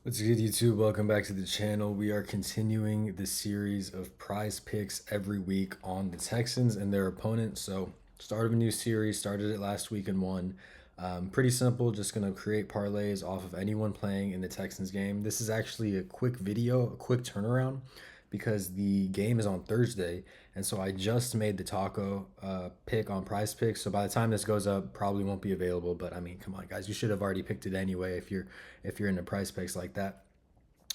What's good, YouTube? Welcome back to the channel. We are continuing the series of prize picks every week on the Texans and their opponents. So, start of a new series, started it last week and won. Pretty simple, just going to create parlays off of anyone playing in the Texans game. This is actually a quick video, a quick turnaround because the game is on Thursday. And so I just made the taco pick on prize picks. So by the time this goes up, probably won't be available. But I mean, come on, guys, you should have already picked it anyway if you're into price picks like that.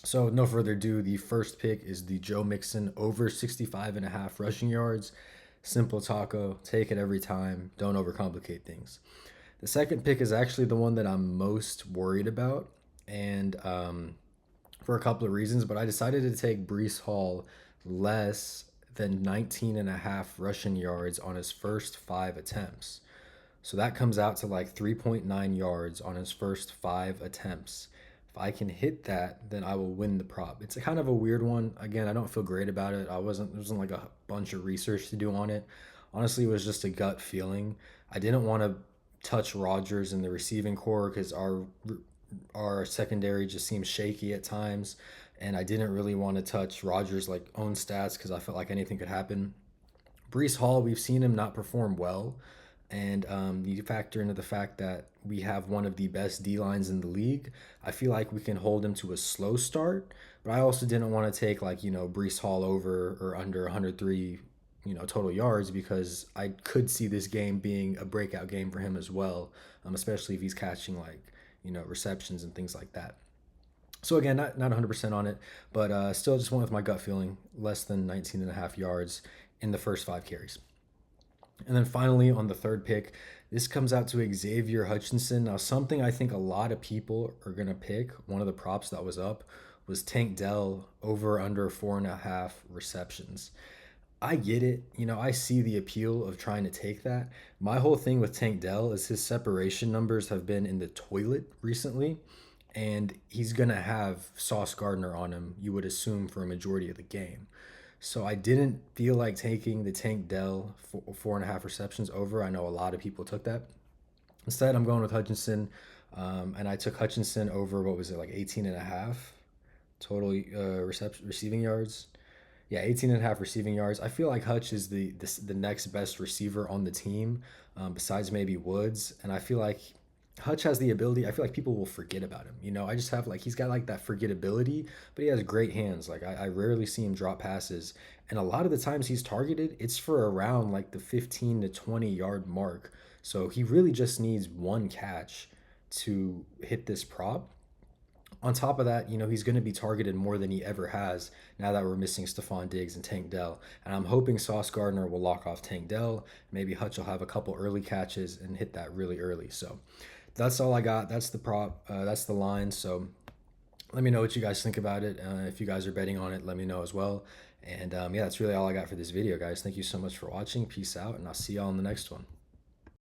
So no further ado, the first pick is the Joe Mixon over 65.5 rushing yards. Simple taco, take it every time. Don't overcomplicate things. The second pick is actually the one that I'm most worried about, and for a couple of reasons, but I decided to take Brees Hall less than 19.5 rushing yards on his first 5 attempts. So that comes out to like 3.9 yards on his first 5 attempts. If I can hit that, then I will win the prop. It's a kind of a weird one. Again, I don't feel great about it. There wasn't like a bunch of research to do on it. Honestly, it was just a gut feeling. I didn't want to touch Rodgers in the receiving core because our secondary just seems shaky at times, and I didn't really want to touch Rodgers' like own stats because I felt like anything could happen. Brees Hall, we've seen him not perform well, and you factor into the fact that we have one of the best D lines in the league. I feel like we can hold him to a slow start, but I also didn't want to take like Brees Hall over or under 103 total yards because I could see this game being a breakout game for him as well, especially if he's catching like receptions and things like that. So again, not 100% on it, but still just went with my gut feeling, less than 19 and a half yards in the first 5 carries. And then finally, on the third pick, this comes out to Xavier Hutchinson. Now, something I think a lot of people are going to pick, one of the props that was up, was Tank Dell over under 4.5 receptions. I get it. I see the appeal of trying to take that. My whole thing with Tank Dell is his separation numbers have been in the toilet recently, and he's going to have Sauce Gardner on him, you would assume, for a majority of the game. So I didn't feel like taking the Tank Dell 4.5 receptions over. I know a lot of people took that. Instead, I'm going with Hutchinson, and I took Hutchinson over, what was it, like 18 and a half total receiving yards. Yeah, 18 and a half receiving yards. I feel like Hutch is the next best receiver on the team, besides maybe Woods. And I feel like Hutch has the ability. I feel like people will forget about him. I just have like he's got like that forgettability, but he has great hands. Like I rarely see him drop passes, and a lot of the times he's targeted, it's for around like the 15 to 20 yard mark. So he really just needs one catch to hit this prop. On top of that, he's going to be targeted more than he ever has now that we're missing Stephon Diggs and Tank Dell. And I'm hoping Sauce Gardner will lock off Tank Dell. Maybe Hutch will have a couple early catches and hit that really early. So that's all I got. That's the prop. That's the line. So let me know what you guys think about it. If you guys are betting on it, let me know as well. And yeah, that's really all I got for this video, guys. Thank you so much for watching. Peace out, and I'll see y'all in the next one.